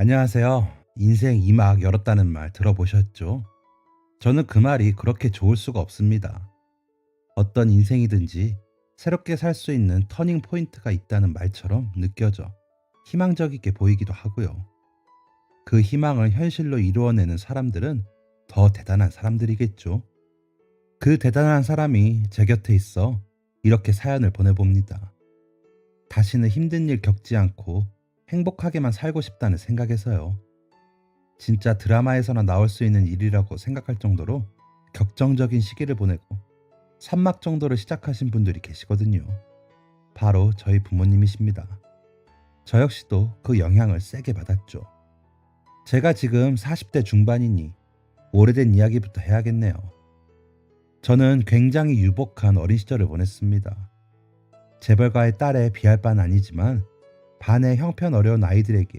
안녕하세요. 인생 2막 열었다는 말 들어보셨죠? 저는 그 말이 그렇게 좋을 수가 없습니다. 어떤 인생이든지 새롭게 살 수 있는 터닝 포인트가 있다는 말처럼 느껴져 희망적이게 보이기도 하고요. 그 희망을 현실로 이루어내는 사람들은 더 대단한 사람들이겠죠. 그 대단한 사람이 제 곁에 있어 이렇게 사연을 보내봅니다. 다시는 힘든 일 겪지 않고 행복하게만 살고 싶다는 생각에서요. 진짜 드라마에서나 나올 수 있는 일이라고 생각할 정도로 격정적인 시기를 보내고 산막 정도를 시작하신 분들이 계시거든요. 바로 저희 부모님이십니다. 저 역시도 그 영향을 세게 받았죠. 제가 지금 40대 중반이니 오래된 이야기부터 해야겠네요. 저는 굉장히 유복한 어린 시절을 보냈습니다. 재벌가의 딸에 비할 바는 아니지만 반의 형편 어려운 아이들에게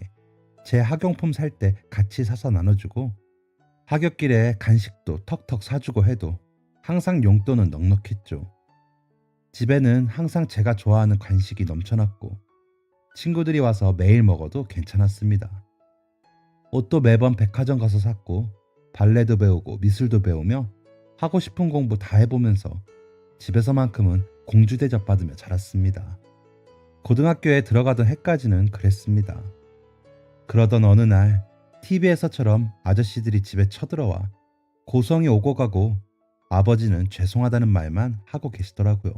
제 학용품 살 때 같이 사서 나눠주고 하굣길에 간식도 턱턱 사주고 해도 항상 용돈은 넉넉했죠. 집에는 항상 제가 좋아하는 간식이 넘쳐났고 친구들이 와서 매일 먹어도 괜찮았습니다. 옷도 매번 백화점 가서 샀고 발레도 배우고 미술도 배우며 하고 싶은 공부 다 해보면서 집에서만큼은 공주 대접 받으며 자랐습니다. 고등학교에 들어가던 해까지는 그랬습니다. 그러던 어느 날 TV에서처럼 아저씨들이 집에 쳐들어와 고성이 오고 가고 아버지는 죄송하다는 말만 하고 계시더라고요.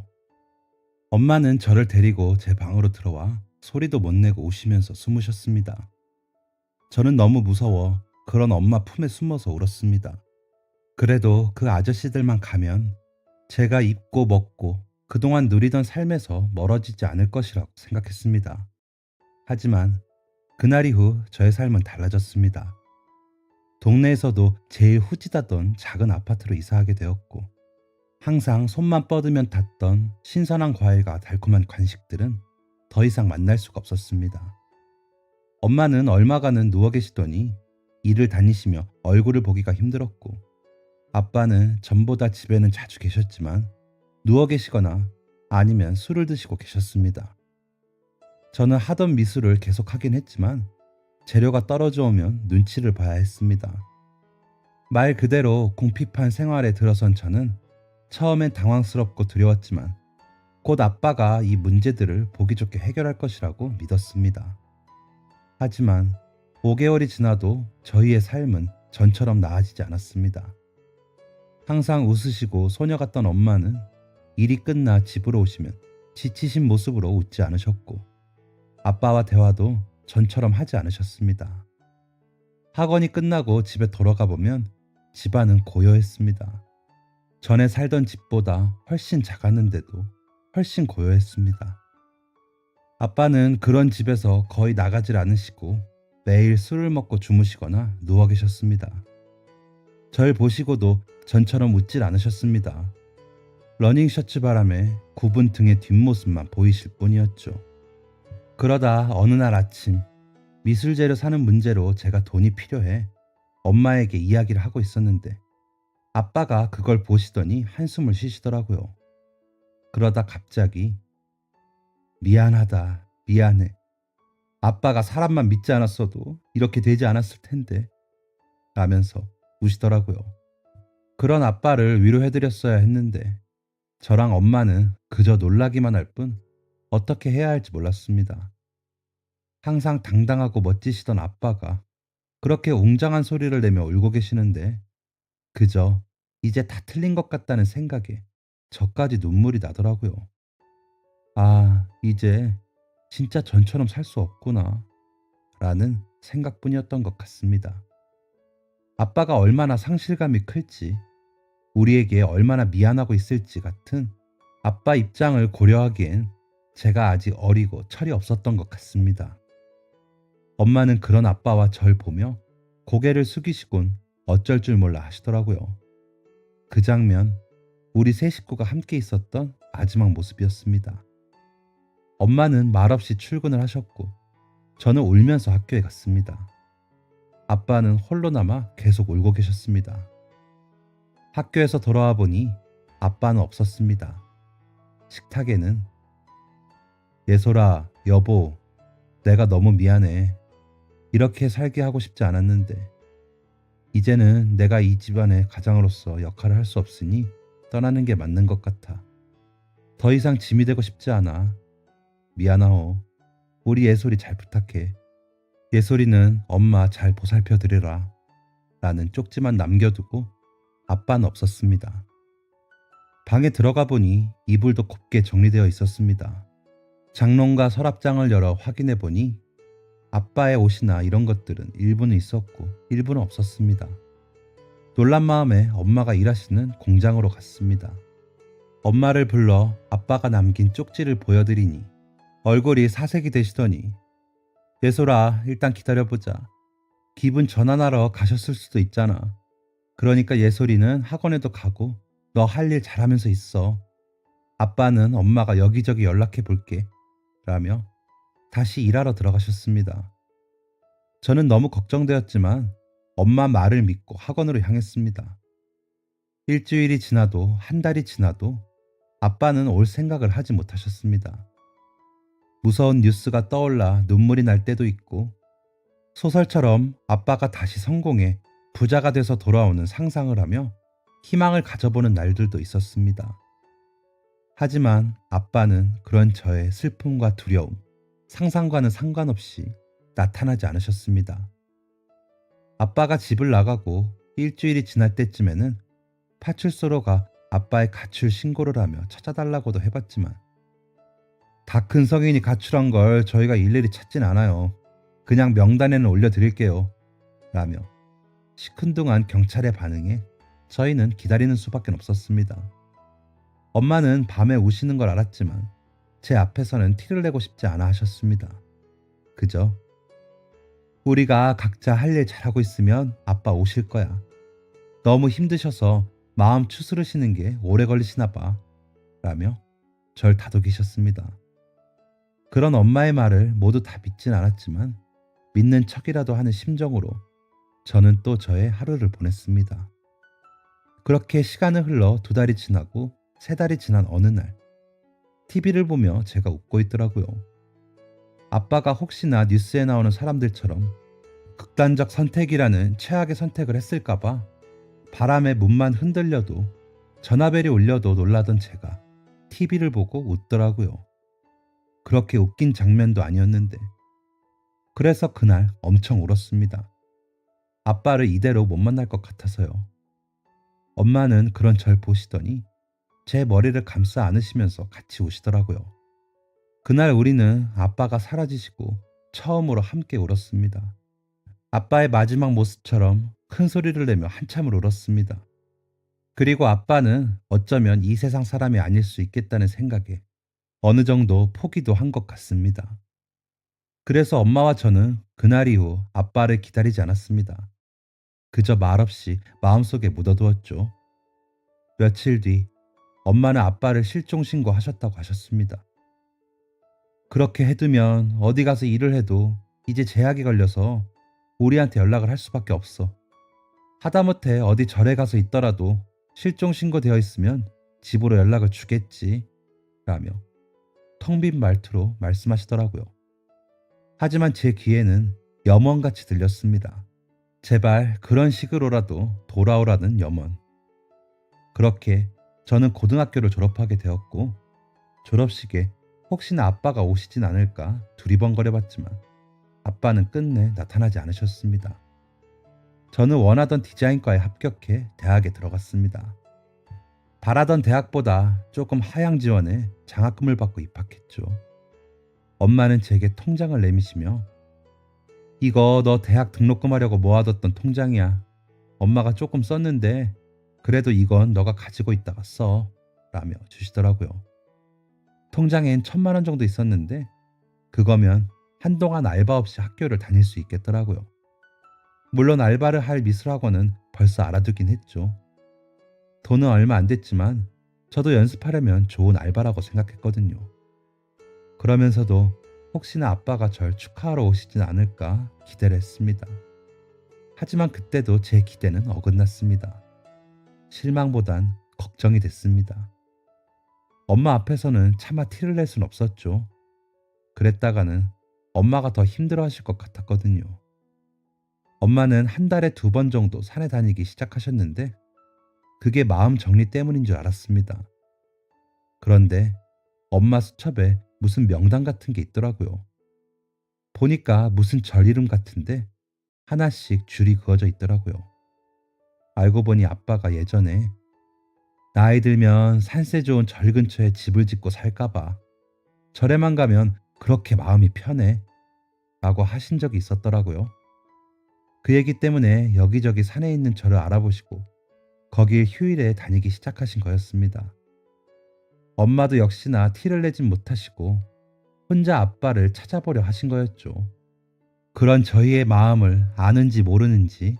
엄마는 저를 데리고 제 방으로 들어와 소리도 못 내고 우시면서 숨으셨습니다. 저는 너무 무서워 그런 엄마 품에 숨어서 울었습니다. 그래도 그 아저씨들만 가면 제가 입고 먹고 그동안 누리던 삶에서 멀어지지 않을 것이라고 생각했습니다. 하지만 그날 이후 저의 삶은 달라졌습니다. 동네에서도 제일 후지다던 작은 아파트로 이사하게 되었고 항상 손만 뻗으면 닿던 신선한 과일과 달콤한 간식들은 더 이상 만날 수가 없었습니다. 엄마는 얼마간은 누워 계시더니 일을 다니시며 얼굴을 보기가 힘들었고 아빠는 전보다 집에는 자주 계셨지만 누워 계시거나 아니면 술을 드시고 계셨습니다. 저는 하던 미술을 계속 하긴 했지만 재료가 떨어져 오면 눈치를 봐야 했습니다. 말 그대로 궁핍한 생활에 들어선 저는 처음엔 당황스럽고 두려웠지만 곧 아빠가 이 문제들을 보기 좋게 해결할 것이라고 믿었습니다. 하지만 5개월이 지나도 저희의 삶은 전처럼 나아지지 않았습니다. 항상 웃으시고 소녀 같던 엄마는 일이 끝나 집으로 오시면 지치신 모습으로 웃지 않으셨고 아빠와 대화도 전처럼 하지 않으셨습니다. 학원이 끝나고 집에 돌아가 보면 집안은 고요했습니다. 전에 살던 집보다 훨씬 작았는데도 훨씬 고요했습니다. 아빠는 그런 집에서 거의 나가질 않으시고 매일 술을 먹고 주무시거나 누워 계셨습니다. 절 보시고도 전처럼 웃질 않으셨습니다. 러닝 셔츠 바람에 굽은 등의 뒷모습만 보이실 뿐이었죠. 그러다 어느 날 아침 미술 재료 사는 문제로 제가 돈이 필요해 엄마에게 이야기를 하고 있었는데 아빠가 그걸 보시더니 한숨을 쉬시더라고요. 그러다 갑자기 미안하다, 미안해. 아빠가 사람만 믿지 않았어도 이렇게 되지 않았을 텐데 라면서 우시더라고요. 그런 아빠를 위로해드렸어야 했는데 저랑 엄마는 그저 놀라기만 할 뿐 어떻게 해야 할지 몰랐습니다. 항상 당당하고 멋지시던 아빠가 그렇게 웅장한 소리를 내며 울고 계시는데 그저 이제 다 틀린 것 같다는 생각에 저까지 눈물이 나더라고요. 아, 이제 진짜 전처럼 살 수 없구나 라는 생각뿐이었던 것 같습니다. 아빠가 얼마나 상실감이 클지 우리에게 얼마나 미안하고 있을지 같은 아빠 입장을 고려하기엔 제가 아직 어리고 철이 없었던 것 같습니다. 엄마는 그런 아빠와 절 보며 고개를 숙이시곤 어쩔 줄 몰라 하시더라고요. 그 장면, 우리 세 식구가 함께 있었던 마지막 모습이었습니다. 엄마는 말없이 출근을 하셨고 저는 울면서 학교에 갔습니다. 아빠는 홀로 남아 계속 울고 계셨습니다. 학교에서 돌아와 보니 아빠는 없었습니다. 식탁에는 예솔아, 여보, 내가 너무 미안해. 이렇게 살게 하고 싶지 않았는데 이제는 내가 이 집안의 가장으로서 역할을 할 수 없으니 떠나는 게 맞는 것 같아. 더 이상 짐이 되고 싶지 않아. 미안하오. 우리 예솔이 잘 부탁해. 예솔이는 엄마 잘 보살펴 드리라. 라는 쪽지만 남겨두고 아빠는 없었습니다. 방에 들어가 보니 이불도 곱게 정리되어 있었습니다. 장롱과 서랍장을 열어 확인해 보니 아빠의 옷이나 이런 것들은 일부는 있었고 일부는 없었습니다. 놀란 마음에 엄마가 일하시는 공장으로 갔습니다. 엄마를 불러 아빠가 남긴 쪽지를 보여드리니 얼굴이 사색이 되시더니 예솔아 일단 기다려보자. 기분 전환하러 가셨을 수도 있잖아. 그러니까 예솔이는 학원에도 가고 너 할 일 잘하면서 있어. 아빠는 엄마가 여기저기 연락해 볼게. 라며 다시 일하러 들어가셨습니다. 저는 너무 걱정되었지만 엄마 말을 믿고 학원으로 향했습니다. 일주일이 지나도 한 달이 지나도 아빠는 올 생각을 하지 못하셨습니다. 무서운 뉴스가 떠올라 눈물이 날 때도 있고 소설처럼 아빠가 다시 성공해 부자가 돼서 돌아오는 상상을 하며 희망을 가져보는 날들도 있었습니다. 하지만 아빠는 그런 저의 슬픔과 두려움, 상상과는 상관없이 나타나지 않으셨습니다. 아빠가 집을 나가고 일주일이 지날 때쯤에는 파출소로가 아빠의 가출 신고를 하며 찾아달라고도 해봤지만 다 큰 성인이 가출한 걸 저희가 일일이 찾진 않아요. 그냥 명단에는 올려드릴게요. 라며 시큰둥한 경찰의 반응에 저희는 기다리는 수밖에 없었습니다. 엄마는 밤에 우시는 걸 알았지만 제 앞에서는 티를 내고 싶지 않아 하셨습니다. 그저 우리가 각자 할 일 잘하고 있으면 아빠 오실 거야. 너무 힘드셔서 마음 추스르시는 게 오래 걸리시나 봐. 라며 절 다독이셨습니다. 그런 엄마의 말을 모두 다 믿진 않았지만 믿는 척이라도 하는 심정으로 저는 또 저의 하루를 보냈습니다. 그렇게 시간은 흘러 2달이 지나고 3달이 지난 어느 날 TV를 보며 제가 웃고 있더라고요. 아빠가 혹시나 뉴스에 나오는 사람들처럼 극단적 선택이라는 최악의 선택을 했을까봐 바람에 문만 흔들려도 전화벨이 울려도 놀라던 제가 TV를 보고 웃더라고요. 그렇게 웃긴 장면도 아니었는데 그래서 그날 엄청 울었습니다. 아빠를 이대로 못 만날 것 같아서요. 엄마는 그런 절 보시더니 제 머리를 감싸 안으시면서 같이 우시더라고요. 그날 우리는 아빠가 사라지시고 처음으로 함께 울었습니다. 아빠의 마지막 모습처럼 큰 소리를 내며 한참을 울었습니다. 그리고 아빠는 어쩌면 이 세상 사람이 아닐 수 있겠다는 생각에 어느 정도 포기도 한 것 같습니다. 그래서 엄마와 저는 그날 이후 아빠를 기다리지 않았습니다. 그저 말없이 마음속에 묻어두었죠. 며칠 뒤 엄마는 아빠를 실종 신고하셨다고 하셨습니다. 그렇게 해두면 어디 가서 일을 해도 이제 제약이 걸려서 우리한테 연락을 할 수밖에 없어. 하다못해 어디 절에 가서 있더라도 실종 신고되어 있으면 집으로 연락을 주겠지. 라며 텅 빈 말투로 말씀하시더라고요. 하지만 제 귀에는 염원같이 들렸습니다. 제발 그런 식으로라도 돌아오라는 염원. 그렇게 저는 고등학교를 졸업하게 되었고 졸업식에 혹시나 아빠가 오시진 않을까 두리번거려봤지만 아빠는 끝내 나타나지 않으셨습니다. 저는 원하던 디자인과에 합격해 대학에 들어갔습니다. 바라던 대학보다 조금 하향 지원에 장학금을 받고 입학했죠. 엄마는 제게 통장을 내미시며 이거 너 대학 등록금 하려고 모아뒀던 통장이야. 엄마가 조금 썼는데 그래도 이건 너가 가지고 있다가 써. 라며 주시더라고요. 통장엔 1,000만 원 정도 있었는데 그거면 한동안 알바 없이 학교를 다닐 수 있겠더라고요. 물론 알바를 할 미술학원은 벌써 알아두긴 했죠. 돈은 얼마 안 됐지만 저도 연습하려면 좋은 알바라고 생각했거든요. 그러면서도 혹시나 아빠가 절 축하하러 오시진 않을까 기대를 했습니다. 하지만 그때도 제 기대는 어긋났습니다. 실망보단 걱정이 됐습니다. 엄마 앞에서는 차마 티를 낼 순 없었죠. 그랬다가는 엄마가 더 힘들어 하실 것 같았거든요. 엄마는 한 달에 2번 정도 산에 다니기 시작하셨는데 그게 마음 정리 때문인 줄 알았습니다. 그런데 엄마 수첩에 무슨 명단 같은 게 있더라고요. 보니까 무슨 절 이름 같은데 하나씩 줄이 그어져 있더라고요. 알고 보니 아빠가 예전에 나이 들면 산세 좋은 절 근처에 집을 짓고 살까봐 절에만 가면 그렇게 마음이 편해 라고 하신 적이 있었더라고요. 그 얘기 때문에 여기저기 산에 있는 절을 알아보시고 거길 휴일에 다니기 시작하신 거였습니다. 엄마도 역시나 티를 내진 못하시고 혼자 아빠를 찾아보려 하신 거였죠. 그런 저희의 마음을 아는지 모르는지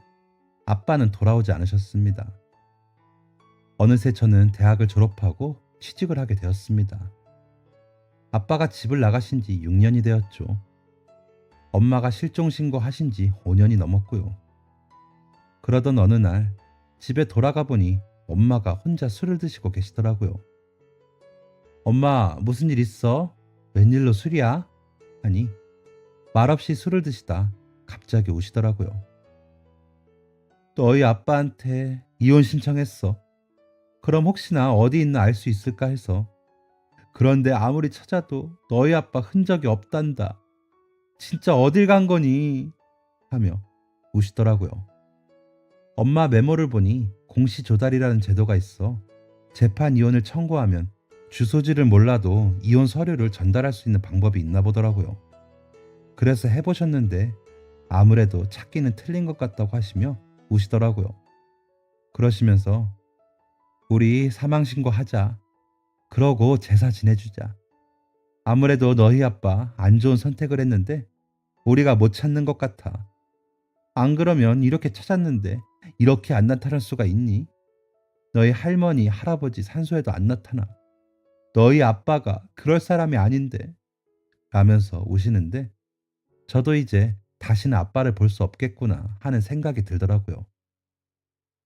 아빠는 돌아오지 않으셨습니다. 어느새 저는 대학을 졸업하고 취직을 하게 되었습니다. 아빠가 집을 나가신 지 6년이 되었죠. 엄마가 실종신고 하신 지 5년이 넘었고요. 그러던 어느 날 집에 돌아가 보니 엄마가 혼자 술을 드시고 계시더라고요. 엄마, 무슨 일 있어? 웬일로 술이야? 하니 말없이 술을 드시다 갑자기 우시더라고요. 너희 아빠한테 이혼 신청했어. 그럼 혹시나 어디 있나 알 수 있을까 해서. 그런데 아무리 찾아도 너희 아빠 흔적이 없단다. 진짜 어딜 간 거니? 하며 우시더라고요. 엄마 메모를 보니 공시조달이라는 제도가 있어 재판 이혼을 청구하면 주소지를 몰라도 이혼 서류를 전달할 수 있는 방법이 있나 보더라고요. 그래서 해보셨는데 아무래도 찾기는 틀린 것 같다고 하시며 우시더라고요. 그러시면서 우리 사망신고 하자. 그러고 제사 지내주자. 아무래도 너희 아빠 안 좋은 선택을 했는데 우리가 못 찾는 것 같아. 안 그러면 이렇게 찾았는데 이렇게 안 나타날 수가 있니? 너희 할머니, 할아버지 산소에도 안 나타나. 너희 아빠가 그럴 사람이 아닌데 라면서 우시는데 저도 이제 다시는 아빠를 볼 수 없겠구나 하는 생각이 들더라고요.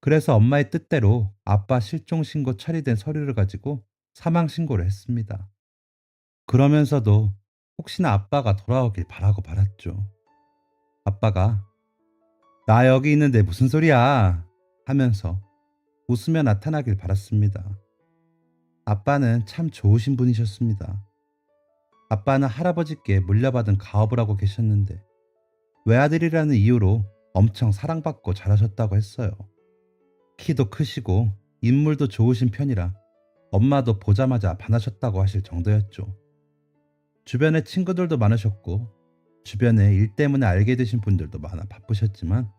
그래서 엄마의 뜻대로 아빠 실종신고 처리된 서류를 가지고 사망신고를 했습니다. 그러면서도 혹시나 아빠가 돌아오길 바라고 말았죠. 아빠가 나 여기 있는데 무슨 소리야 하면서 웃으며 나타나길 바랐습니다. 아빠는 참 좋으신 분이셨습니다. 아빠는 할아버지께 물려받은 가업을 하고 계셨는데 외아들이라는 이유로 엄청 사랑받고 잘하셨다고 했어요. 키도 크시고 인물도 좋으신 편이라 엄마도 보자마자 반하셨다고 하실 정도였죠. 주변에 친구들도 많으셨고 주변에 일 때문에 알게 되신 분들도 많아 바쁘셨지만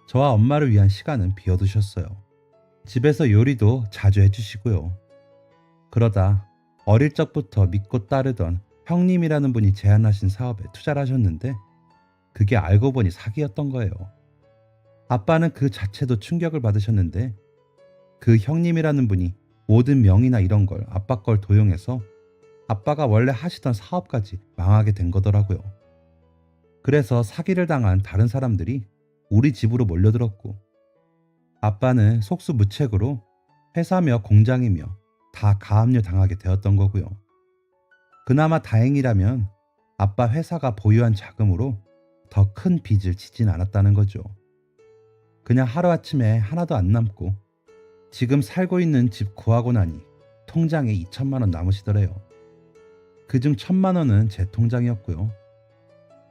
저와 엄마를 위한 시간은 비워두셨어요. 집에서 요리도 자주 해주시고요. 그러다 어릴 적부터 믿고 따르던 형님이라는 분이 제안하신 사업에 투자를 하셨는데 그게 알고 보니 사기였던 거예요. 아빠는 그 자체도 충격을 받으셨는데 그 형님이라는 분이 모든 명의나 이런 걸 아빠 걸 도용해서 아빠가 원래 하시던 사업까지 망하게 된 거더라고요. 그래서 사기를 당한 다른 사람들이 우리 집으로 몰려들었고 아빠는 속수무책으로 회사며 공장이며 다 가압류 당하게 되었던 거고요. 그나마 다행이라면 아빠 회사가 보유한 자금으로 더 큰 빚을 지진 않았다는 거죠. 그냥 하루아침에 하나도 안 남고 지금 살고 있는 집 구하고 나니 통장에 2천만 원 남으시더래요. 그중 1,000만 원은 제 통장이었고요.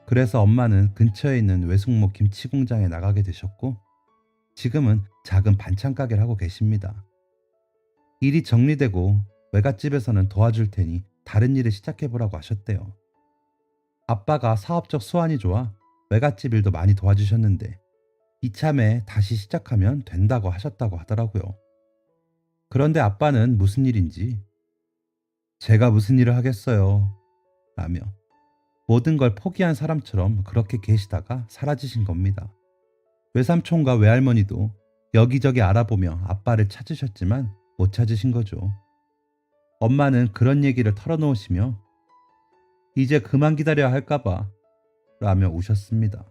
그래서 엄마는 근처에 있는 외숙모 김치 공장에 나가게 되셨고 지금은 작은 반찬 가게를 하고 계십니다. 일이 정리되고 외갓집에서는 도와줄 테니 다른 일을 시작해보라고 하셨대요. 아빠가 사업적 수완이 좋아 외갓집 일도 많이 도와주셨는데 이참에 다시 시작하면 된다고 하셨다고 하더라고요. 그런데 아빠는 무슨 일인지 제가 무슨 일을 하겠어요 라며 모든 걸 포기한 사람처럼 그렇게 계시다가 사라지신 겁니다. 외삼촌과 외할머니도 여기저기 알아보며 아빠를 찾으셨지만 못 찾으신 거죠. 엄마는 그런 얘기를 털어놓으시며 이제 그만 기다려야 할까봐 라며 우셨습니다.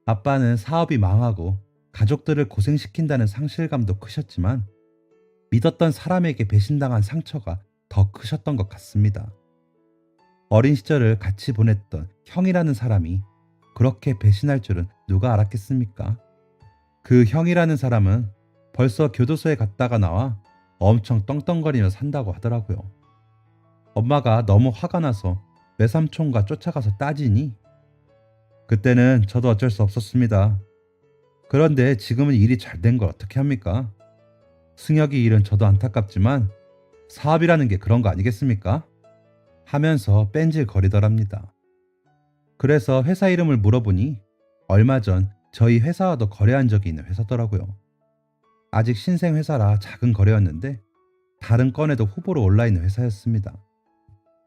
아빠는 사업이 망하고 가족들을 고생시킨다는 상실감도 크셨지만 믿었던 사람에게 배신당한 상처가 더 크셨던 것 같습니다. 어린 시절을 같이 보냈던 형이라는 사람이 그렇게 배신할 줄은 누가 알았겠습니까? 그 형이라는 사람은 벌써 교도소에 갔다가 나와 엄청 떵떵거리며 산다고 하더라고요. 엄마가 너무 화가 나서 외삼촌과 쫓아가서 따지니 그때는 저도 어쩔 수 없었습니다. 그런데 지금은 일이 잘 된 걸 어떻게 합니까? 승혁이 일은 저도 안타깝지만 사업이라는 게 그런 거 아니겠습니까? 하면서 뺀질거리더랍니다. 그래서 회사 이름을 물어보니 얼마 전 저희 회사와도 거래한 적이 있는 회사더라고요. 아직 신생 회사라 작은 거래였는데 다른 건에도 후보로 올라있는 회사였습니다.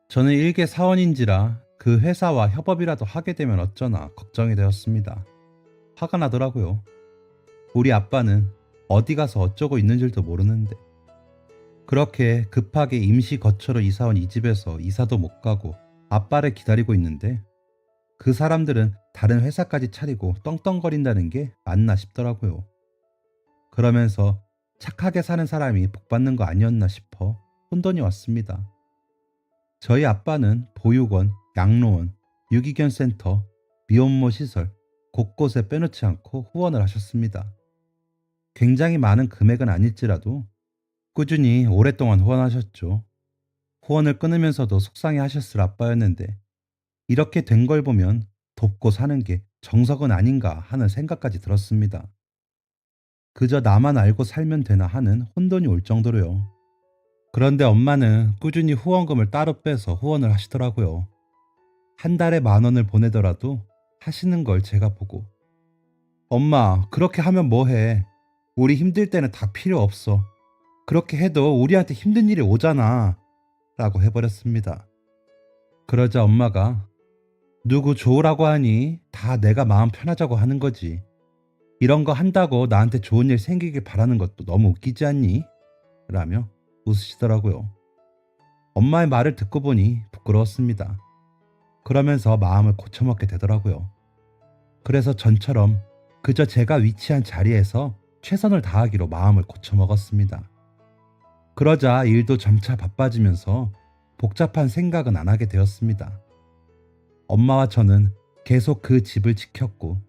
저는 일개 사원인지라 그 회사와 협업이라도 하게 되면 어쩌나 걱정이 되었습니다. 화가 나더라고요. 우리 아빠는 어디 가서 어쩌고 있는 줄도 모르는데 그렇게 급하게 임시 거처로 이사 온 이 집에서 이사도 못 가고 아빠를 기다리고 있는데 그 사람들은 다른 회사까지 차리고 떵떵거린다는 게 맞나 싶더라고요. 그러면서 착하게 사는 사람이 복 받는 거 아니었나 싶어 혼돈이 왔습니다. 저희 아빠는 보육원, 양로원, 유기견 센터, 미혼모 시설 곳곳에 빼놓지 않고 후원을 하셨습니다. 굉장히 많은 금액은 아닐지라도 꾸준히 오랫동안 후원하셨죠. 후원을 끊으면서도 속상해 하셨을 아빠였는데 이렇게 된 걸 보면 돕고 사는 게 정석은 아닌가 하는 생각까지 들었습니다. 그저 나만 알고 살면 되나 하는 혼돈이 올 정도로요. 그런데 엄마는 꾸준히 후원금을 따로 빼서 후원을 하시더라고요. 한 달에 10,000원을 보내더라도 하시는 걸 제가 보고 엄마 그렇게 하면 뭐해. 우리 힘들 때는 다 필요 없어. 그렇게 해도 우리한테 힘든 일이 오잖아 라고 해버렸습니다. 그러자 엄마가 누구 좋으라고 하니 다 내가 마음 편하자고 하는 거지. 이런 거 한다고 나한테 좋은 일 생기길 바라는 것도 너무 웃기지 않니? 라며 웃으시더라고요. 엄마의 말을 듣고 보니 부끄러웠습니다. 그러면서 마음을 고쳐먹게 되더라고요. 그래서 전처럼 그저 제가 위치한 자리에서 최선을 다하기로 마음을 고쳐먹었습니다. 그러자 일도 점차 바빠지면서 복잡한 생각은 안 하게 되었습니다. 엄마와 저는 계속 그 집을 지켰고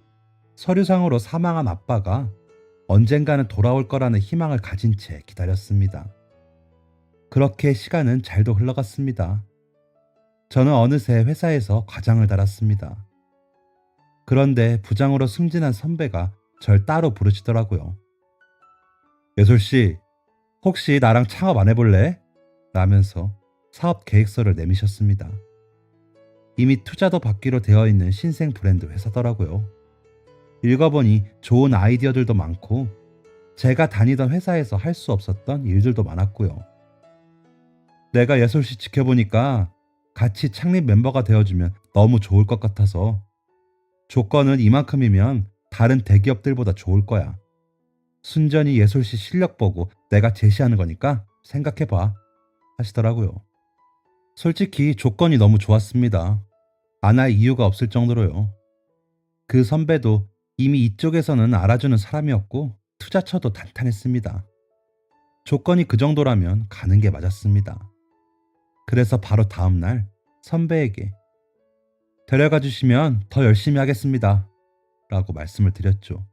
서류상으로 사망한 아빠가 언젠가는 돌아올 거라는 희망을 가진 채 기다렸습니다. 그렇게 시간은 잘도 흘러갔습니다. 저는 어느새 회사에서 과장을 달았습니다. 그런데 부장으로 승진한 선배가 절 따로 부르시더라고요. 예솔씨, 혹시 나랑 창업 안 해볼래? 라면서 사업 계획서를 내미셨습니다. 이미 투자도 받기로 되어 있는 신생 브랜드 회사더라고요. 읽어보니 좋은 아이디어들도 많고 제가 다니던 회사에서 할 수 없었던 일들도 많았고요. 내가 예솔씨 지켜보니까 같이 창립 멤버가 되어주면 너무 좋을 것 같아서 조건은 이만큼이면 다른 대기업들보다 좋을 거야. 순전히 예솔씨 실력 보고 내가 제시하는 거니까 생각해봐 하시더라고요. 솔직히 조건이 너무 좋았습니다. 안 할 이유가 없을 정도로요. 그 선배도 이미 이쪽에서는 알아주는 사람이었고 투자처도 탄탄했습니다. 조건이 그 정도라면 가는 게 맞았습니다. 그래서 바로 다음날 선배에게 데려가 주시면 더 열심히 하겠습니다 라고 말씀을 드렸죠.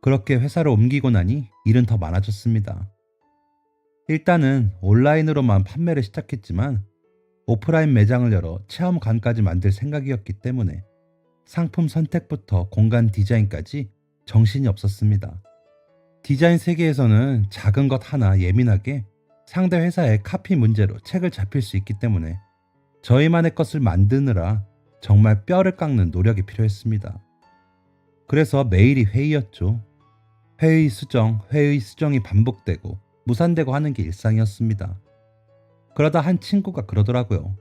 그렇게 회사를 옮기고 나니 일은 더 많아졌습니다. 일단은 온라인으로만 판매를 시작했지만 오프라인 매장을 열어 체험관까지 만들 생각이었기 때문에 상품 선택부터 공간 디자인까지 정신이 없었습니다. 디자인 세계에서는 작은 것 하나 예민하게 상대 회사의 카피 문제로 책을 잡힐 수 있기 때문에 저희만의 것을 만드느라 정말 뼈를 깎는 노력이 필요했습니다. 그래서 매일이 회의였죠. 회의 수정이 반복되고 무산되고 하는 게 일상이었습니다. 그러다 한 친구가 그러더라고요.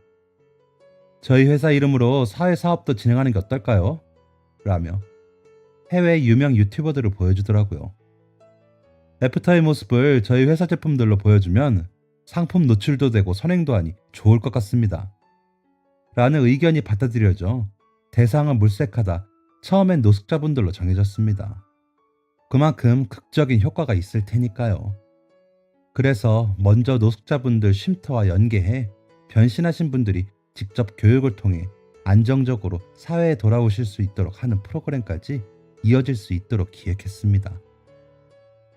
저희 회사 이름으로 사회사업도 진행하는 게 어떨까요? 라며 해외 유명 유튜버들을 보여주더라고요. 애프터의 모습을 저희 회사 제품들로 보여주면 상품 노출도 되고 선행도 하니 좋을 것 같습니다. 라는 의견이 받아들여져 대상은 물색하다 처음엔 노숙자분들로 정해졌습니다. 그만큼 극적인 효과가 있을 테니까요. 그래서 먼저 노숙자분들 쉼터와 연계해 변신하신 분들이 직접 교육을 통해 안정적으로 사회에 돌아오실 수 있도록 하는 프로그램까지 이어질 수 있도록 기획했습니다.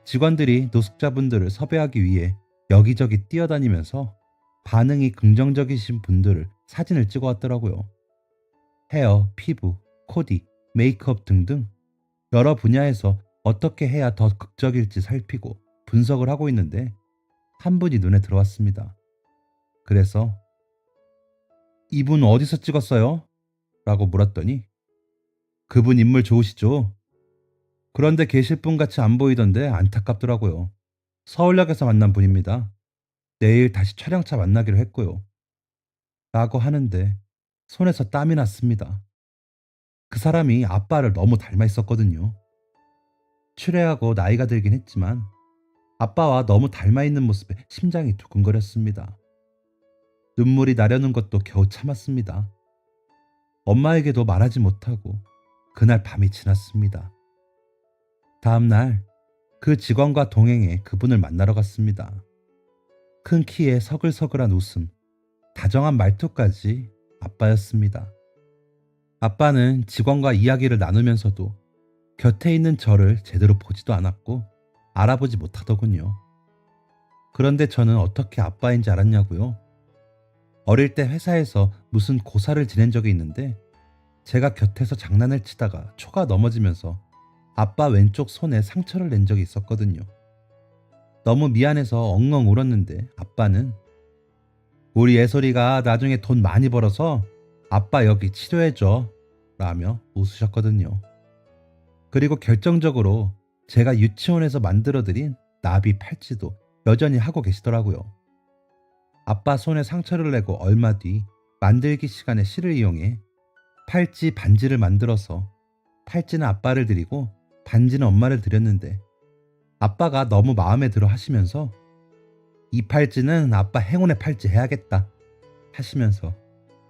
직원들이 노숙자분들을 섭외하기 위해 여기저기 뛰어다니면서 반응이 긍정적이신 분들을 사진을 찍어 왔더라고요. 헤어, 피부, 코디, 메이크업 등등 여러 분야에서 어떻게 해야 더 극적일지 살피고 분석을 하고 있는데 한 분이 눈에 들어왔습니다. 그래서 이분 어디서 찍었어요? 라고 물었더니 그분 인물 좋으시죠? 그런데 계실 분 같이 안 보이던데 안타깝더라고요. 서울역에서 만난 분입니다. 내일 다시 촬영차 만나기로 했고요. 라고 하는데 손에서 땀이 났습니다. 그 사람이 아빠를 너무 닮아 있었거든요. 추레하고 나이가 들긴 했지만 아빠와 너무 닮아 있는 모습에 심장이 두근거렸습니다. 눈물이 나려는 것도 겨우 참았습니다. 엄마에게도 말하지 못하고 그날 밤이 지났습니다. 다음 날 그 직원과 동행해 그분을 만나러 갔습니다. 큰 키에 서글서글한 웃음, 다정한 말투까지 아빠였습니다. 아빠는 직원과 이야기를 나누면서도 곁에 있는 저를 제대로 보지도 않았고 알아보지 못하더군요. 그런데 저는 어떻게 아빠인지 알았냐고요? 어릴 때 회사에서 무슨 고사를 지낸 적이 있는데 제가 곁에서 장난을 치다가 초가 넘어지면서 아빠 왼쪽 손에 상처를 낸 적이 있었거든요. 너무 미안해서 엉엉 울었는데 아빠는 우리 예솔이가 나중에 돈 많이 벌어서 아빠 여기 치료해줘 라며 웃으셨거든요. 그리고 결정적으로 제가 유치원에서 만들어드린 나비 팔찌도 여전히 하고 계시더라고요. 아빠 손에 상처를 내고 얼마 뒤 만들기 시간에 실을 이용해 팔찌 반지를 만들어서 팔찌는 아빠를 드리고 반지는 엄마를 드렸는데 아빠가 너무 마음에 들어 하시면서 이 팔찌는 아빠 행운의 팔찌 해야겠다 하시면서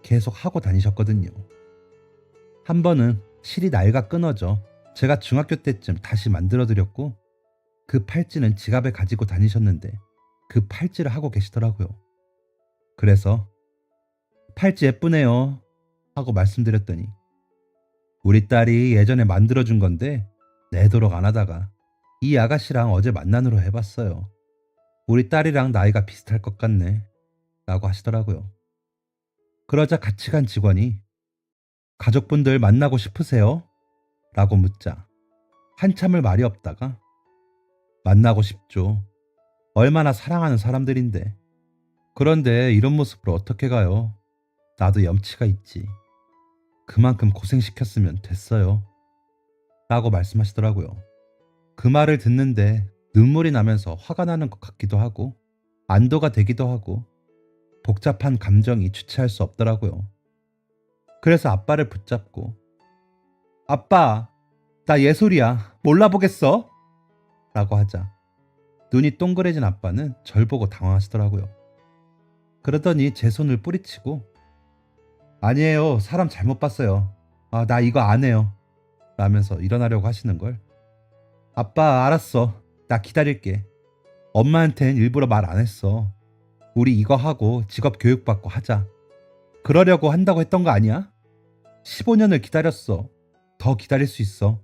계속 하고 다니셨거든요. 한 번은 실이 낡아 끊어져 제가 중학교 때쯤 다시 만들어 드렸고 그 팔찌는 지갑에 가지고 다니셨는데 그 팔찌를 하고 계시더라고요. 그래서 팔찌 예쁘네요 하고 말씀드렸더니 우리 딸이 예전에 만들어준 건데 내도록 안 하다가 이 아가씨랑 어제 만난으로 해봤어요. 우리 딸이랑 나이가 비슷할 것 같네 라고 하시더라고요. 그러자 같이 간 직원이 가족분들 만나고 싶으세요? 라고 묻자 한참을 말이 없다가 만나고 싶죠. 얼마나 사랑하는 사람들인데. 그런데 이런 모습으로 어떻게 가요? 나도 염치가 있지. 그만큼 고생시켰으면 됐어요. 라고 말씀하시더라고요. 그 말을 듣는데 눈물이 나면서 화가 나는 것 같기도 하고 안도가 되기도 하고 복잡한 감정이 주체할 수 없더라고요. 그래서 아빠를 붙잡고 아빠, 나 예솔이야. 몰라보겠어? 라고 하자 눈이 동그래진 아빠는 절 보고 당황하시더라고요. 그러더니 제 손을 뿌리치고 아니에요. 사람 잘못 봤어요. 나 이거 안 해요. 라면서 일어나려고 하시는 걸 아빠 알았어. 나 기다릴게. 엄마한텐 일부러 말 안 했어. 우리 이거 하고 직업 교육받고 하자. 그러려고 한다고 했던 거 아니야? 15년을 기다렸어. 더 기다릴 수 있어.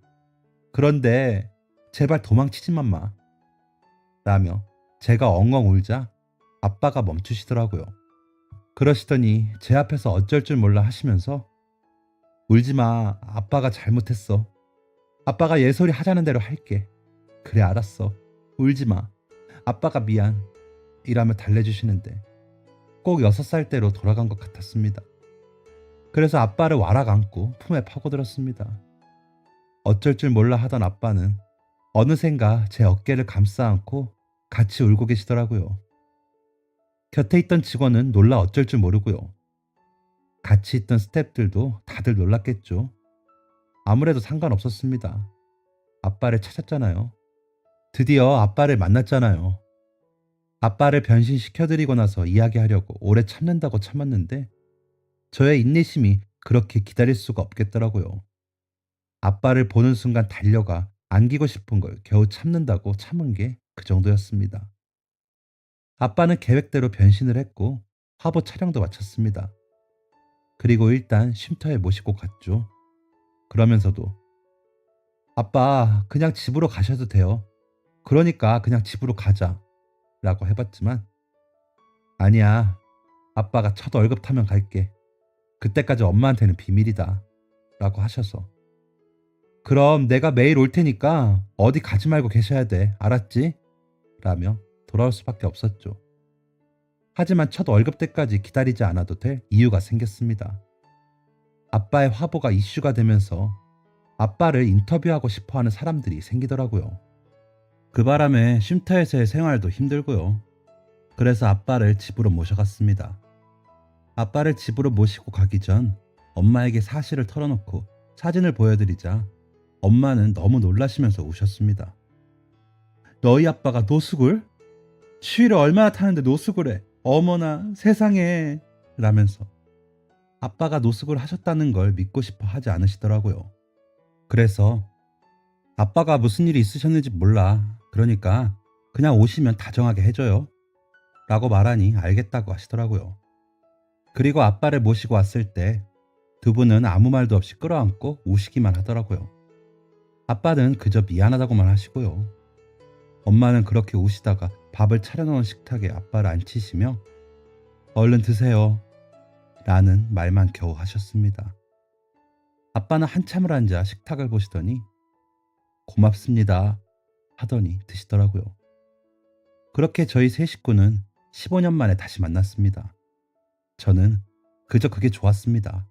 그런데 제발 도망치지만 마. 라며 제가 엉엉 울자 아빠가 멈추시더라고요. 그러시더니 제 앞에서 어쩔 줄 몰라 하시면서 울지 마. 아빠가 잘못했어. 아빠가 예솔이 하자는 대로 할게. 그래 알았어. 울지 마. 아빠가 미안. 이라며 달래주시는데 꼭 6살 때로 돌아간 것 같았습니다. 그래서 아빠를 와락 안고 품에 파고들었습니다. 어쩔 줄 몰라 하던 아빠는 어느샌가 제 어깨를 감싸 안고 같이 울고 계시더라고요. 곁에 있던 직원은 놀라 어쩔 줄 모르고요. 같이 있던 스태프들도 다들 놀랐겠죠. 아무래도 상관없었습니다. 아빠를 찾았잖아요. 드디어 아빠를 만났잖아요. 아빠를 변신시켜드리고 나서 이야기하려고 오래 참는다고 참았는데 저의 인내심이 그렇게 기다릴 수가 없겠더라고요. 아빠를 보는 순간 달려가 안기고 싶은 걸 겨우 참는다고 참은 게 그 정도였습니다. 아빠는 계획대로 변신을 했고 화보 촬영도 마쳤습니다. 그리고 일단 쉼터에 모시고 갔죠. 그러면서도 아빠 그냥 집으로 가셔도 돼요. 그러니까 그냥 집으로 가자 라고 해봤지만 아니야. 아빠가 첫 월급 타면 갈게. 그때까지 엄마한테는 비밀이다 라고 하셔서 그럼 내가 매일 올 테니까 어디 가지 말고 계셔야 돼. 알았지? 라며 돌아올 수밖에 없었죠. 하지만 첫 월급 때까지 기다리지 않아도 될 이유가 생겼습니다. 아빠의 화보가 이슈가 되면서 아빠를 인터뷰하고 싶어하는 사람들이 생기더라고요. 그 바람에 쉼터에서의 생활도 힘들고요. 그래서 아빠를 집으로 모셔갔습니다. 아빠를 집으로 모시고 가기 전 엄마에게 사실을 털어놓고 사진을 보여드리자 엄마는 너무 놀라시면서 우셨습니다. 너희 아빠가 노숙을? 추위를 얼마나 타는데 노숙을 해? 어머나 세상에 라면서 아빠가 노숙을 하셨다는 걸 믿고 싶어 하지 않으시더라고요. 그래서 아빠가 무슨 일이 있으셨는지 몰라. 그러니까 그냥 오시면 다정하게 해줘요. 라고 말하니 알겠다고 하시더라고요. 그리고 아빠를 모시고 왔을 때 두 분은 아무 말도 없이 끌어안고 우시기만 하더라고요. 아빠는 그저 미안하다고만 하시고요. 엄마는 그렇게 우시다가 밥을 차려놓은 식탁에 아빠를 앉히시며 얼른 드세요 라는 말만 겨우 하셨습니다. 아빠는 한참을 앉아 식탁을 보시더니 고맙습니다 하더니 드시더라고요. 그렇게 저희 세 식구는 15년 만에 다시 만났습니다. 저는 그저 그게 좋았습니다.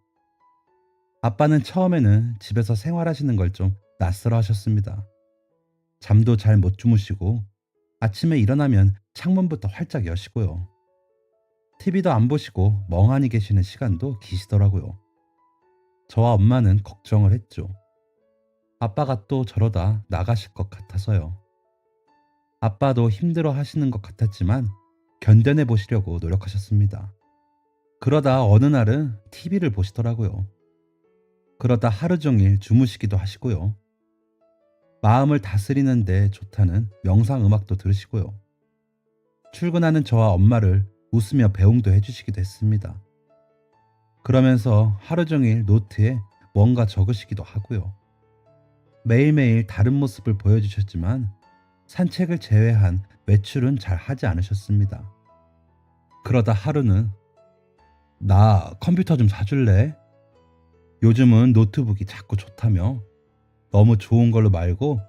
아빠는 처음에는 집에서 생활하시는 걸 좀 낯설어 하셨습니다. 잠도 잘 못 주무시고 아침에 일어나면 창문부터 활짝 여시고요. TV도 안 보시고 멍하니 계시는 시간도 기시더라고요. 저와 엄마는 걱정을 했죠. 아빠가 또 저러다 나가실 것 같아서요. 아빠도 힘들어 하시는 것 같았지만 견뎌내 보시려고 노력하셨습니다. 그러다 어느 날은 TV를 보시더라고요. 그러다 하루 종일 주무시기도 하시고요. 마음을 다스리는데 좋다는 명상 음악도 들으시고요. 출근하는 저와 엄마를 웃으며 배웅도 해주시기도 했습니다. 그러면서 하루 종일 노트에 뭔가 적으시기도 하고요. 매일매일 다른 모습을 보여주셨지만 산책을 제외한 외출은 잘 하지 않으셨습니다. 그러다 하루는 나 컴퓨터 좀 사줄래? 요즘은 노트북이 자꾸 좋다며 너무 좋은 걸로 말고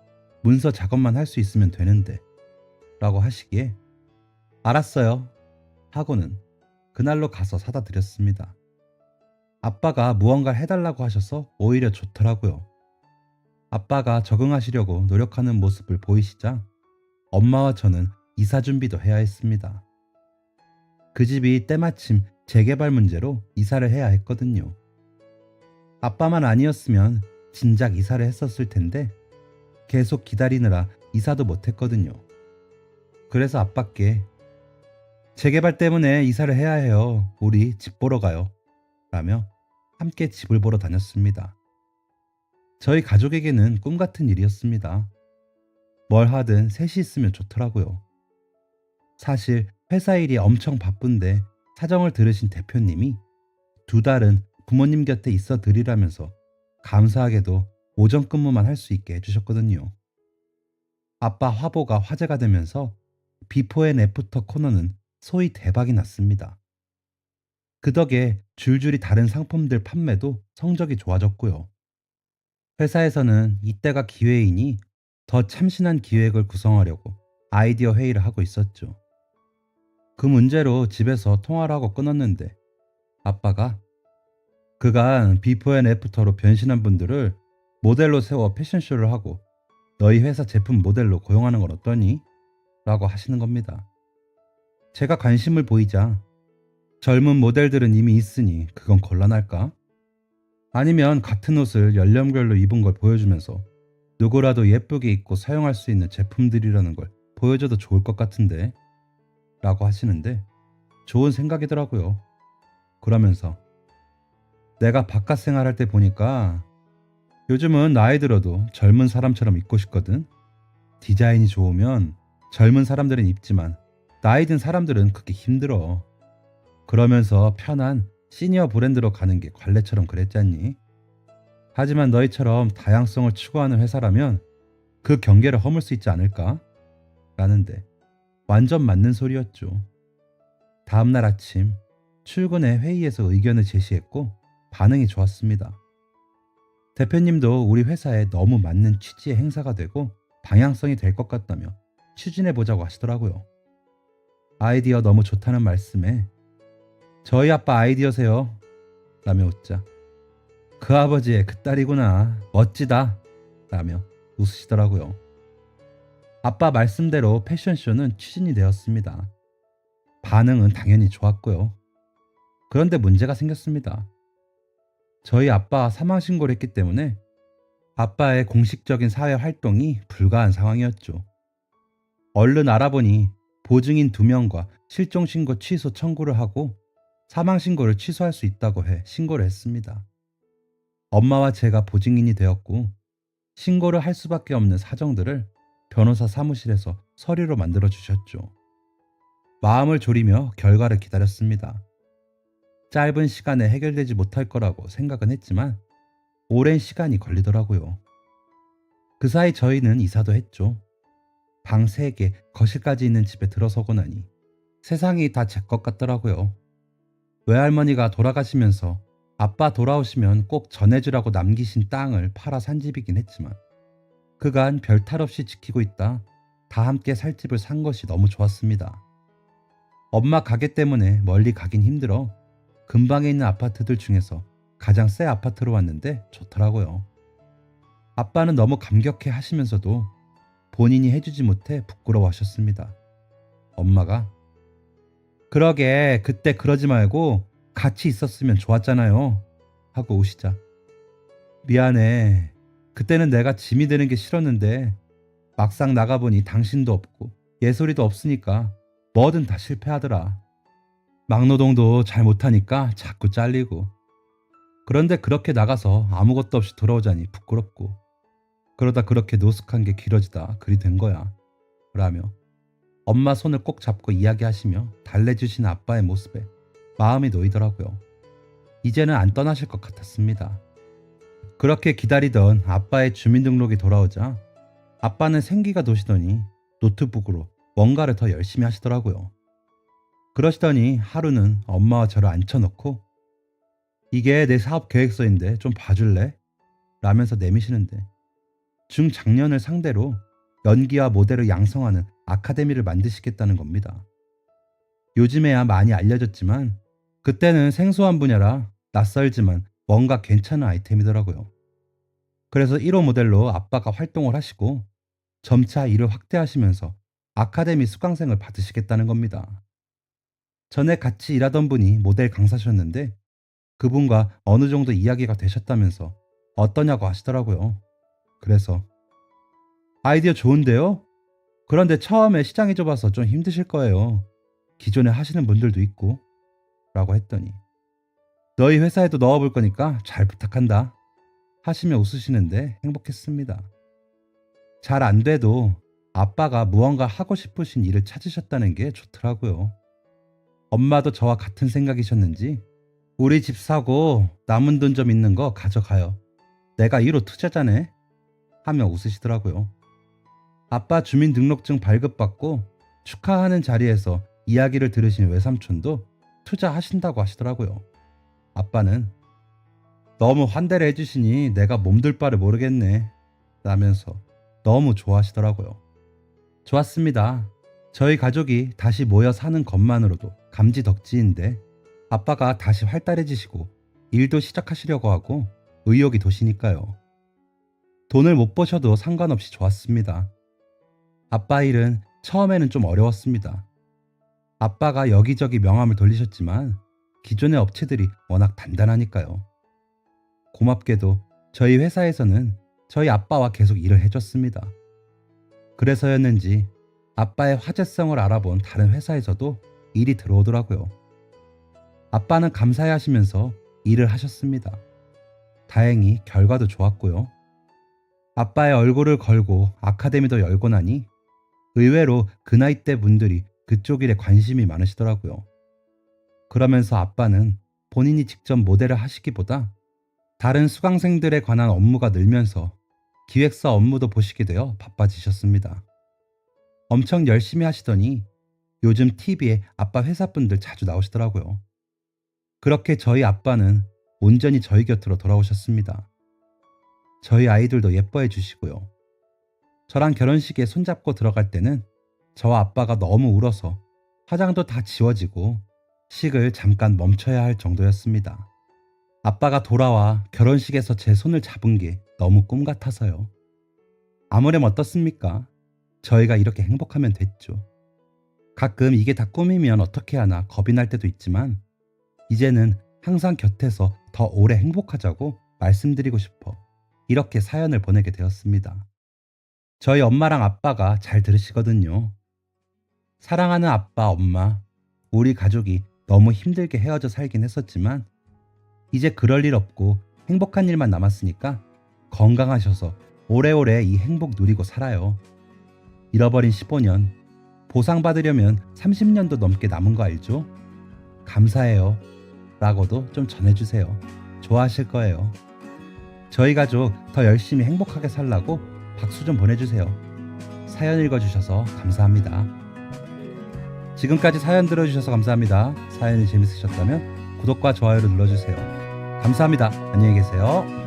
문서 작업만 할 수 있으면 되는데 라고 하시기에 알았어요 하고는 그날로 가서 사다 드렸습니다. 아빠가 무언가를 해달라고 하셔서 오히려 좋더라고요. 아빠가 적응하시려고 노력하는 모습을 보이시자 엄마와 저는 이사 준비도 해야 했습니다. 그 집이 때마침 재개발 문제로 이사를 해야 했거든요. 아빠만 아니었으면 진작 이사를 했었을 텐데 계속 기다리느라 이사도 못했거든요. 그래서 아빠께 재개발 때문에 이사를 해야 해요. 우리 집 보러 가요. 라며 함께 집을 보러 다녔습니다. 저희 가족에게는 꿈 같은 일이었습니다. 뭘 하든 셋이 있으면 좋더라고요. 사실 회사 일이 엄청 바쁜데 사정을 들으신 대표님이 2달은 부모님 곁에 있어 드리라면서 감사하게도 오전 근무만 할 수 있게 해주셨거든요. 아빠 화보가 화제가 되면서 비포 앤 애프터 코너는 소위 대박이 났습니다. 그 덕에 줄줄이 다른 상품들 판매도 성적이 좋아졌고요. 회사에서는 이때가 기회이니 더 참신한 기획을 구성하려고 아이디어 회의를 하고 있었죠. 그 문제로 집에서 통화를 하고 끊었는데 아빠가 그간 비포 앤 애프터로 변신한 분들을 모델로 세워 패션쇼를 하고 너희 회사 제품 모델로 고용하는 건 어떠니? 라고 하시는 겁니다. 제가 관심을 보이자 젊은 모델들은 이미 있으니 그건 곤란할까? 아니면 같은 옷을 연령별로 입은 걸 보여주면서 누구라도 예쁘게 입고 사용할 수 있는 제품들이라는 걸 보여줘도 좋을 것 같은데 라고 하시는데 좋은 생각이더라고요. 그러면서 내가 바깥 생활할 때 보니까 요즘은 나이 들어도 젊은 사람처럼 입고 싶거든. 디자인이 좋으면 젊은 사람들은 입지만 나이 든 사람들은 그게 힘들어. 그러면서 편한 시니어 브랜드로 가는 게 관례처럼 그랬잖니. 하지만 너희처럼 다양성을 추구하는 회사라면 그 경계를 허물 수 있지 않을까? 라는데 완전 맞는 소리였죠. 다음날 아침 출근해 회의에서 의견을 제시했고 반응이 좋았습니다. 대표님도 우리 회사에 너무 맞는 취지의 행사가 되고 방향성이 될 것 같다며 추진해보자고 하시더라고요. 아이디어 너무 좋다는 말씀에 저희 아빠 아이디어세요 라며 웃자 그 아버지의 그 딸이구나 멋지다 라며 웃으시더라고요. 아빠 말씀대로 패션쇼는 추진이 되었습니다. 반응은 당연히 좋았고요. 그런데 문제가 생겼습니다. 저희 아빠가 사망 신고를 했기 때문에 아빠의 공식적인 사회 활동이 불가한 상황이었죠. 얼른 알아보니 보증인 2명과 실종 신고 취소 청구를 하고 사망 신고를 취소할 수 있다고 해 신고를 했습니다. 엄마와 제가 보증인이 되었고 신고를 할 수밖에 없는 사정들을 변호사 사무실에서 서류로 만들어 주셨죠. 마음을 졸이며 결과를 기다렸습니다. 짧은 시간에 해결되지 못할 거라고 생각은 했지만 오랜 시간이 걸리더라고요. 그 사이 저희는 이사도 했죠. 방 3개, 거실까지 있는 집에 들어서고 나니 세상이 다 제 것 같더라고요. 외할머니가 돌아가시면서 아빠 돌아오시면 꼭 전해주라고 남기신 땅을 팔아 산 집이긴 했지만 그간 별 탈 없이 지키고 있다 다 함께 살 집을 산 것이 너무 좋았습니다. 엄마 가게 때문에 멀리 가긴 힘들어 근방에 있는 아파트들 중에서 가장 새 아파트로 왔는데 좋더라고요. 아빠는 너무 감격해 하시면서도 본인이 해주지 못해 부끄러워 하셨습니다. 엄마가 그러게 그때 그러지 말고 같이 있었으면 좋았잖아요 하고 우시자 미안해. 그때는 내가 짐이 되는 게 싫었는데 막상 나가보니 당신도 없고 예솔이도 없으니까 뭐든 다 실패하더라. 막노동도 잘 못하니까 자꾸 잘리고 그런데 그렇게 나가서 아무것도 없이 돌아오자니 부끄럽고 그러다 그렇게 노숙한 게 길어지다 그리 된 거야 라며 엄마 손을 꼭 잡고 이야기하시며 달래주신 아빠의 모습에 마음이 놓이더라고요. 이제는 안 떠나실 것 같았습니다. 그렇게 기다리던 아빠의 주민등록이 돌아오자 아빠는 생기가 도시더니 노트북으로 뭔가를 더 열심히 하시더라고요. 그러시더니 하루는 엄마와 저를 앉혀놓고 이게 내 사업 계획서인데 좀 봐줄래? 라면서 내미시는데 중장년을 상대로 연기와 모델을 양성하는 아카데미를 만드시겠다는 겁니다. 요즘에야 많이 알려졌지만 그때는 생소한 분야라 낯설지만 뭔가 괜찮은 아이템이더라고요. 그래서 1호 모델로 아빠가 활동을 하시고 점차 일을 확대하시면서 아카데미 수강생을 받으시겠다는 겁니다. 전에 같이 일하던 분이 모델 강사셨는데 그분과 어느 정도 이야기가 되셨다면서 어떠냐고 하시더라고요. 그래서 아이디어 좋은데요? 그런데 처음에 시장이 좁아서 좀 힘드실 거예요. 기존에 하시는 분들도 있고 라고 했더니 너희 회사에도 넣어볼 거니까 잘 부탁한다 하시며 웃으시는데 행복했습니다. 잘 안 돼도 아빠가 무언가 하고 싶으신 일을 찾으셨다는 게 좋더라고요. 엄마도 저와 같은 생각이셨는지 우리 집 사고 남은 돈 좀 있는 거 가져가요. 내가 1호 투자자네 하며 웃으시더라고요. 아빠 주민등록증 발급받고 축하하는 자리에서 이야기를 들으신 외삼촌도 투자하신다고 하시더라고요. 아빠는 너무 환대를 해주시니 내가 몸둘 바를 모르겠네 라면서 너무 좋아하시더라고요. 좋았습니다. 저희 가족이 다시 모여 사는 것만으로도 감지덕지인데 아빠가 다시 활달해지시고 일도 시작하시려고 하고 의욕이 도시니까요. 돈을 못 버셔도 상관없이 좋았습니다. 아빠 일은 처음에는 좀 어려웠습니다. 아빠가 여기저기 명함을 돌리셨지만 기존의 업체들이 워낙 단단하니까요. 고맙게도 저희 회사에서는 저희 아빠와 계속 일을 해줬습니다. 그래서였는지 아빠의 화제성을 알아본 다른 회사에서도 일이 들어오더라고요. 아빠는 감사해 하시면서 일을 하셨습니다. 다행히 결과도 좋았고요. 아빠의 얼굴을 걸고 아카데미도 열고 나니 의외로 그 나이대 분들이 그쪽 일에 관심이 많으시더라고요. 그러면서 아빠는 본인이 직접 모델을 하시기보다 다른 수강생들에 관한 업무가 늘면서 기획서 업무도 보시게 되어 바빠지셨습니다. 엄청 열심히 하시더니 요즘 TV에 아빠 회사분들 자주 나오시더라고요. 그렇게 저희 아빠는 온전히 저희 곁으로 돌아오셨습니다. 저희 아이들도 예뻐해 주시고요. 저랑 결혼식에 손잡고 들어갈 때는 저와 아빠가 너무 울어서 화장도 다 지워지고 식을 잠깐 멈춰야 할 정도였습니다. 아빠가 돌아와 결혼식에서 제 손을 잡은 게 너무 꿈 같아서요. 아무렴 어떻습니까? 저희가 이렇게 행복하면 됐죠. 가끔 이게 다 꿈이면 어떻게 하나 겁이 날 때도 있지만 이제는 항상 곁에서 더 오래 행복하자고 말씀드리고 싶어 이렇게 사연을 보내게 되었습니다. 저희 엄마랑 아빠가 잘 들으시거든요. 사랑하는 아빠, 엄마, 우리 가족이 너무 힘들게 헤어져 살긴 했었지만 이제 그럴 일 없고 행복한 일만 남았으니까 건강하셔서 오래오래 이 행복 누리고 살아요. 잃어버린 15년, 보상받으려면 30년도 넘게 남은 거 알죠? 감사해요. 라고도 좀 전해주세요. 좋아하실 거예요. 저희 가족 더 열심히 행복하게 살라고 박수 좀 보내주세요. 사연 읽어주셔서 감사합니다. 지금까지 사연 들어주셔서 감사합니다. 사연이 재밌으셨다면 구독과 좋아요를 눌러주세요. 감사합니다. 안녕히 계세요.